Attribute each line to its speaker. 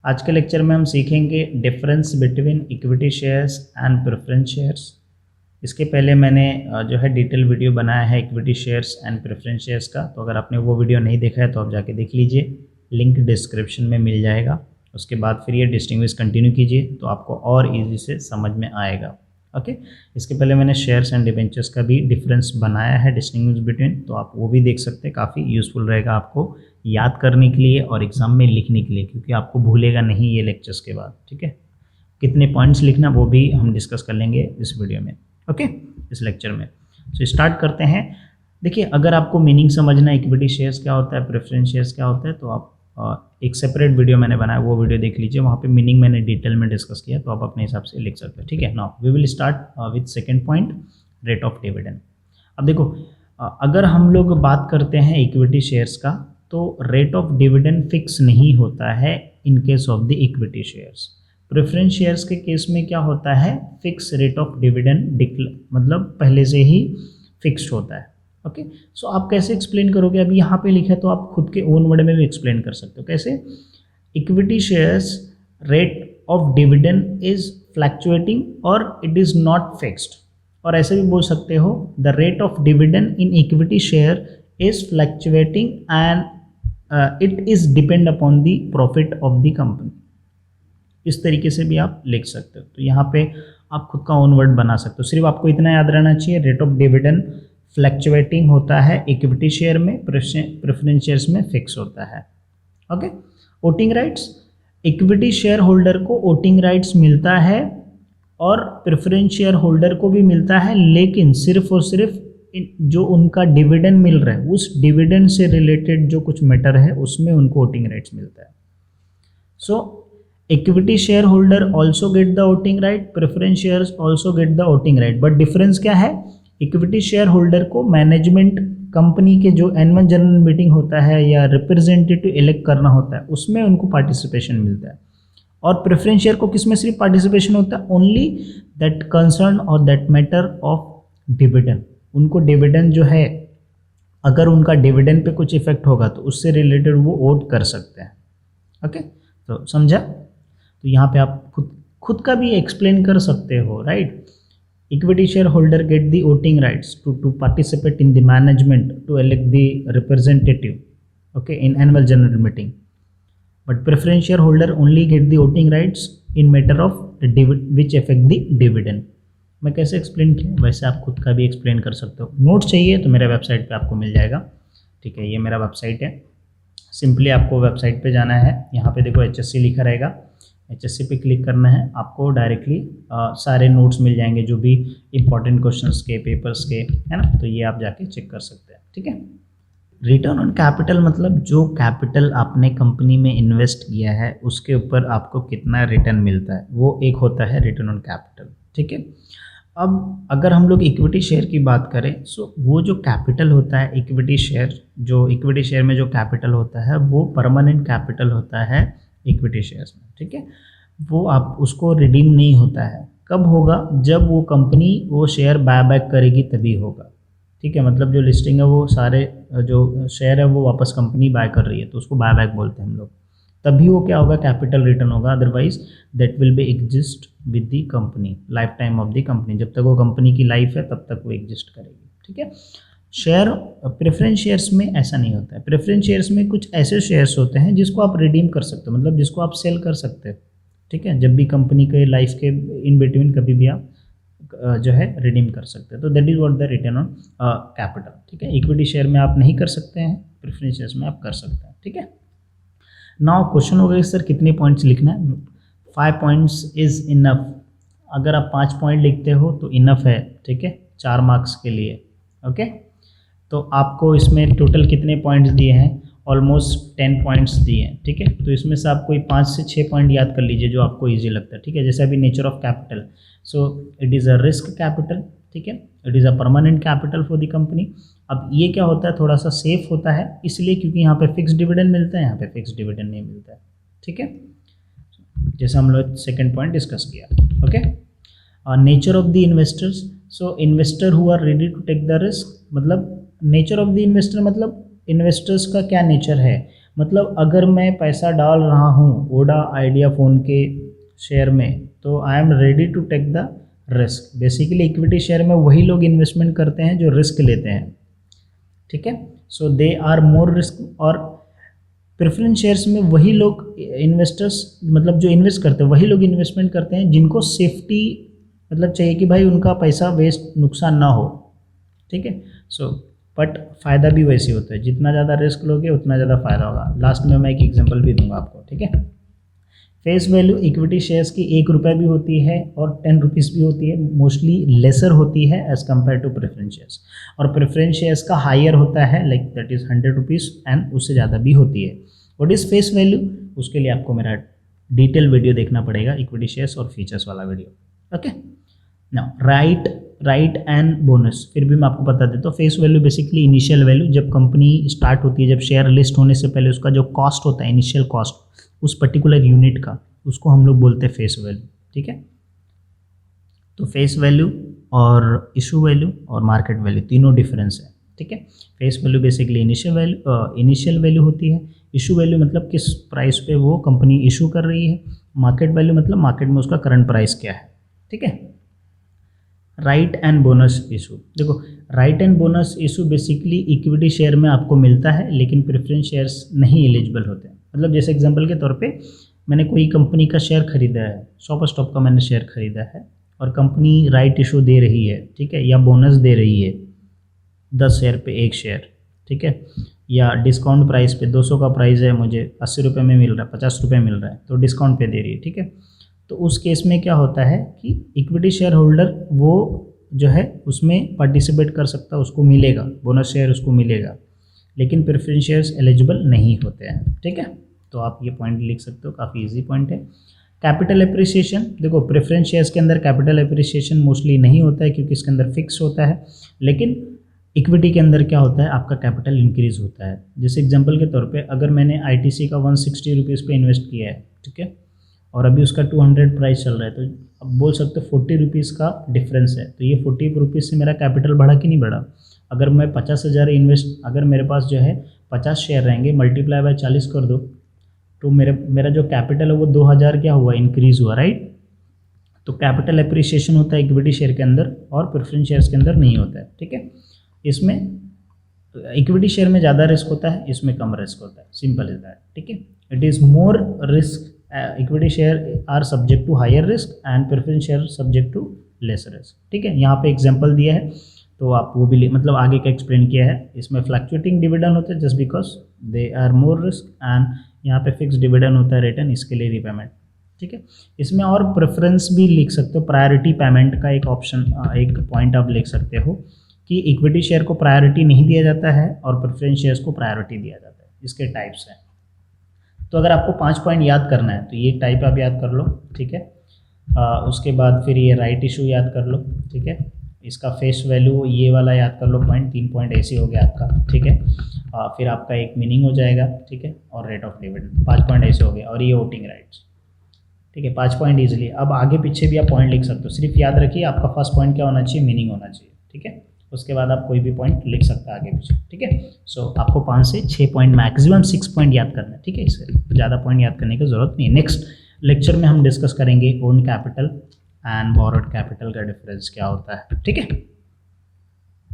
Speaker 1: आज के लेक्चर में हम सीखेंगे difference between equity shares and preference shares. इसके पहले मैंने जो है डिटेल वीडियो बनाया है equity shares and preference shares का, तो अगर आपने वो वीडियो नहीं देखा है तो आप जाके देख लीजिए, लिंक डिस्क्रिप्शन में मिल जाएगा। उसके बाद फिर ये डिस्टिंग्विश कंटिन्यू कीजिए तो आपको और इजी से समझ में आएगा। ओके, इसके पहले मैंने शेयर्स एंड डिबेंचर्स का भी डिफरेंस बनाया है, डिस्टिंग्विश बिटवीन, तो आप वो भी देख सकते हैं। काफ़ी यूज़फुल रहेगा आपको याद करने के लिए और एग्ज़ाम में लिखने के लिए, क्योंकि आपको भूलेगा नहीं ये लेक्चर्स के बाद। ठीक है, कितने पॉइंट्स लिखना वो भी हम डिस्कस कर लेंगे इस वीडियो में, ओके, इस लेक्चर में। सो स्टार्ट करते हैं। देखिए, अगर आपको मीनिंग समझना है इक्विटी शेयर्स क्या होता है, प्रेफरेंस शेयर्स क्या होता है, तो आप एक सेपरेट वीडियो मैंने बनाया, वो वीडियो देख लीजिए, वहाँ पे मीनिंग मैंने डिटेल में डिस्कस किया, तो आप अपने हिसाब से लिख सकते हैं। ठीक है, now we will start with second point, rate of dividend. अब देखो, अगर हम लोग बात करते हैं इक्विटी शेयर्स का, तो रेट ऑफ डिविडेंड फिक्स नहीं होता है in case of the equity shares. Preference shares के केस में क्या होता है, फिक्स रेट ऑफ डिविडेंड मतलब पहले से ही फिक्स्ड होता है। ओके, सो आप कैसे एक्सप्लेन करोगे? अभी यहाँ पे लिखा है तो आप खुद के ओन वर्ड में भी एक्सप्लेन कर सकते हो। कैसे? Equity shares rate of dividend is fluctuating और इट इज़ नॉट फिक्स्ड। और ऐसे भी बोल सकते हो, the rate of dividend in equity share is fluctuating and it is depend upon the profit of the company. इस तरीके से भी आप लिख सकते हो। तो यहाँ पे आप खुद का ओन वर्ड बना सकते हो। सिर्फ आपको इतना याद रहना चाहिए, रेट ऑफ डिविडेंड फ्लैक्चुएटिंग होता है इक्विटी शेयर में, प्रेफरेंस शेयर्स में फिक्स होता है। Okay, voting rights, equity share holder को वोटिंग राइट्स मिलता है और प्रेफरेंस शेयर होल्डर को भी मिलता है, लेकिन सिर्फ और सिर्फ जो उनका डिविडेंड मिल रहा है उस डिविडेंड से रिलेटेड जो कुछ मैटर है उसमें उनको वोटिंग राइट्स मिलता है। So equity share holder also get the voting right, preference shares also get the voting right. But difference क्या है? इक्विटी शेयर होल्डर को मैनेजमेंट कंपनी के जो एनुअल जनरल मीटिंग होता है या रिप्रेजेंटेटिव इलेक्ट करना होता है उसमें उनको पार्टिसिपेशन मिलता है, और प्रेफरेंस शेयर को किसमें सिर्फ पार्टिसिपेशन होता है? ओनली दैट कंसर्न और दैट मैटर ऑफ डिविडेंड। उनको डिविडेंड जो है, अगर उनका डिविडेंड पे कुछ इफेक्ट होगा तो उससे रिलेटेड वो वोट कर सकते हैं। ओके, तो समझा? तो यहाँ पे आप खुद का भी एक्सप्लेन कर सकते हो, right? Equity shareholder get the voting rights to participate in the management to elect the representative, okay, in annual general meeting. But preference shareholder only get the voting rights in matter of which affect the dividend. मैं कैसे explain किया वैसे आप खुद का भी explain कर सकते हो। नोट्स चाहिए तो मेरे वेबसाइट पे आपको मिल जाएगा। ठीक है, ये मेरा वेबसाइट है। सिंपली आपको वेबसाइट पे जाना है, यहाँ पे देखो HSC लिखा रहेगा, HSC पे क्लिक करना है, आपको डायरेक्टली सारे नोट्स मिल जाएंगे जो भी इंपॉर्टेंट क्वेश्चंस के, पेपर्स के, है ना। तो ये आप जाके चेक कर सकते हैं। ठीक है, रिटर्न ऑन कैपिटल मतलब जो कैपिटल आपने कंपनी में इन्वेस्ट किया है उसके ऊपर आपको कितना रिटर्न मिलता है, वो एक होता है रिटर्न ऑन कैपिटल। ठीक है, अब अगर हम लोग इक्विटी शेयर की बात करें, सो वो जो कैपिटल होता है इक्विटी शेयर में जो कैपिटल होता है वो परमानेंट कैपिटल होता है इक्विटी शेयर्स में। ठीक है, वो आप उसको रिडीम नहीं होता है। कब होगा? जब वो कंपनी वो शेयर बाय बैक करेगी तभी होगा। ठीक है, मतलब जो लिस्टिंग है वो सारे जो शेयर है वो वापस कंपनी बाय कर रही है तो उसको बाय बैक बोलते हैं हम लोग। तभी वो क्या होगा, कैपिटल रिटर्न होगा। Otherwise that will be exist with the company, life time of the company. जब तक वो कंपनी की लाइफ है तब तक वो एग्जिस्ट करेगी। ठीक है, शेयर प्रेफरेंस शेयर्स में ऐसा नहीं होता है। प्रेफरेंस शेयर्स में कुछ ऐसे शेयर्स होते हैं जिसको आप रिडीम कर सकते हो, मतलब जिसको आप सेल कर सकते हो। ठीक है, जब भी कंपनी के लाइफ के इन बिटवीन कभी भी आप जो है रिडीम कर सकते हैं। तो that is what the return on capital. ठीक है, इक्विटी शेयर में आप नहीं कर सकते हैं, प्रेफरेंस शेयर्स में आप कर सकते हैं। ठीक है, नाउ क्वेश्चन हो गया सर कितने पॉइंट्स लिखना है? 5 पॉइंट्स इज इनफ। अगर आप 5 पॉइंट लिखते हो तो इनफ है। ठीक है, 4 मार्क्स के लिए। ओके, तो आपको इसमें टोटल कितने पॉइंट्स दिए हैं? ऑलमोस्ट 10 पॉइंट्स दिए हैं। ठीक है, तो इसमें से आप कोई 5 से 6 पॉइंट याद कर लीजिए जो आपको इजी लगता है। ठीक है, जैसे अभी nature of capital, so it is a risk capital. ठीक है, it is a permanent capital for the company. अब ये क्या होता है, थोड़ा सा सेफ होता है, इसलिए क्योंकि यहाँ पे फिक्स डिविडेंड मिलता है, यहाँ पे फिक्स डिविडेंड नहीं मिलता है। ठीक है, जैसे हम लोग सेकेंड पॉइंट डिस्कस किया। Okay, nature of the investors, so investor who are ready to take the risk, मतलब नेचर ऑफ द इन्वेस्टर मतलब इन्वेस्टर्स का क्या नेचर है, मतलब अगर मैं पैसा डाल रहा हूँ ओडा आइडिया फ़ोन के शेयर में, तो I am ready to take the risk. Basically equity share में वही लोग इन्वेस्टमेंट करते हैं जो रिस्क लेते हैं, ठीक है। सो दे आर मोर रिस्क। और प्रेफरेंस शेयर्स में वही लोग इन्वेस्टर्स, मतलब जो इन्वेस्ट करते हैं वही लोग इन्वेस्टमेंट करते हैं जिनको सेफ्टी मतलब चाहिए कि भाई उनका पैसा वेस्ट नुकसान ना हो, ठीक है। सो बट फ़ायदा भी वैसे होता है, जितना ज़्यादा रिस्क लोगे उतना ज़्यादा फ़ायदा होगा। लास्ट में मैं एक एग्जांपल भी दूंगा आपको, ठीक है। फेस वैल्यू इक्विटी शेयर्स की 1 रुपये भी होती है और 10 रुपीज़ भी होती है, मोस्टली लेसर होती है as compared to preference shares. और प्रेफरेंस शेयर्स का हायर होता है, like that is 100 rupees and उससे ज़्यादा भी होती है। व्हाट इज़ फेस वैल्यू, उसके लिए आपको मेरा डिटेल वीडियो देखना पड़ेगा, इक्विटी शेयर्स और फीचर्स वाला video, okay. Now right and bonus, फिर भी मैं आपको बता देता हूँ। Face value basically initial value, जब कंपनी स्टार्ट होती है, जब शेयर लिस्ट होने से पहले उसका जो कॉस्ट होता है, इनिशियल कॉस्ट उस पर्टिकुलर यूनिट का, उसको हम लोग बोलते हैं फेस वैल्यू, ठीक है। तो फेस वैल्यू और इशू वैल्यू और मार्केट वैल्यू तीनों डिफरेंस है, ठीक है। Face value basically initial value होती है, इशू वैल्यू मतलब किस प्राइस पे वो कंपनी इशू कर रही है, मार्केट वैल्यू मतलब मार्केट में उसका करंट प्राइस क्या है, ठीक है। राइट एंड बोनस इशू, देखो right and bonus issue basically equity share में आपको मिलता है, लेकिन प्रेफरेंस शेयर्स नहीं एलिजिबल होते हैं। मतलब जैसे एग्जांपल के तौर पे मैंने कोई कंपनी का शेयर खरीदा है, शॉप स्टॉप का मैंने शेयर खरीदा है और कंपनी राइट इशू दे रही है, ठीक है, या बोनस दे रही है 10 शेयर पे 1 शेयर, ठीक है, या डिस्काउंट प्राइस पे 200 का प्राइस है, मुझे 80 रुपये में मिल रहा है, 50 रुपये मिल रहा है, तो डिस्काउंट पे दे रही है, ठीक है। तो उस केस में क्या होता है कि इक्विटी शेयर होल्डर वो जो है उसमें पार्टिसिपेट कर सकता है, उसको मिलेगा बोनस शेयर, उसको मिलेगा, लेकिन प्रेफरेंस शेयर्स एलिजिबल नहीं होते हैं, ठीक है। तो आप ये पॉइंट लिख सकते हो, काफ़ी इजी पॉइंट है। कैपिटल एप्रिसिएशन, देखो प्रेफरेंस शेयर्स के अंदर कैपिटल एप्रिसिएशन मोस्टली नहीं होता है क्योंकि इसके अंदर फिक्स होता है, लेकिन इक्विटी के अंदर क्या होता है, आपका कैपिटल इंक्रीज होता है। जैसे एग्जांपल के तौर पे अगर मैंने आईटीसी का 160 रुपीज़ पे इन्वेस्ट किया है, ठीक है, और अभी उसका 200 प्राइस चल रहा है, तो अब बोल सकते हो 40 रुपीज़ का डिफरेंस है, तो ये 40 रुपीज़ से मेरा कैपिटल बढ़ा कि नहीं बढ़ा। अगर मैं 50,000 इन्वेस्ट, अगर मेरे पास जो है 50 शेयर रहेंगे, मल्टीप्लाई बाय 40 कर दो, तो मेरा जो कैपिटल है वो 2000 क्या हुआ, इंक्रीज़ हुआ, राइट। तो कैपिटल एप्रिसिएशन होता है इक्विटी शेयर के अंदर और प्रेफरेंस शेयर्स के अंदर नहीं होता है, ठीक है। इसमें इक्विटी शेयर में ज़्यादा रिस्क होता है, इसमें कम रिस्क होता है, सिंपल इज दैट, ठीक है। It is more risk, equity share are subject to higher risk and preference share subject to less risk, ठीक है। यहाँ पे एग्जांपल दिया है तो आप वो भी मतलब आगे का एक्सप्लेन किया है। इसमें फ्लक्चुएटिंग डिविडेंड होता है just because they are more risk, and यहाँ पे फिक्स डिविडेंड होता है रिटर्न, इसके लिए रीपेमेंट, ठीक है। इसमें और प्रेफरेंस भी लिख सकते हो, प्रायोरिटी पेमेंट का एक ऑप्शन, एक पॉइंट आप लिख सकते हो कि इक्विटी शेयर को प्रायोरिटी नहीं दिया जाता है और प्रेफरेंस शेयर्स को प्रायोरिटी दिया जाता है, इसके टाइप्स हैं। तो अगर आपको 5 पॉइंट याद करना है तो ये टाइप आप याद कर लो, ठीक है। उसके बाद फिर ये राइट इशू याद कर लो, ठीक है। इसका फेस वैल्यू ये वाला याद कर लो, 3 पॉइंट ऐसे हो गया आपका, ठीक है। फिर आपका एक मीनिंग हो जाएगा, ठीक है, और रेट ऑफ डिविडेंड 5 पॉइंट ऐसे हो गए, और ये वोटिंग राइट्स, ठीक है, 5 पॉइंट ईजिली। अब आगे पीछे भी आप पॉइंट लिख सकते हो, सिर्फ याद रखिए आपका फर्स्ट पॉइंट क्या होना चाहिए, मीनिंग होना चाहिए, ठीक है। उसके बाद आप कोई भी पॉइंट लिख सकते हैं आगे पीछे, ठीक है। सो आपको 5 से 6 पॉइंट, मैक्सिमम 6 पॉइंट याद करना है, ठीक है। इससे ज़्यादा पॉइंट याद करने की जरूरत नहीं है। नेक्स्ट लेक्चर में हम डिस्कस करेंगे own capital and borrowed capital का डिफरेंस क्या होता है, ठीक है।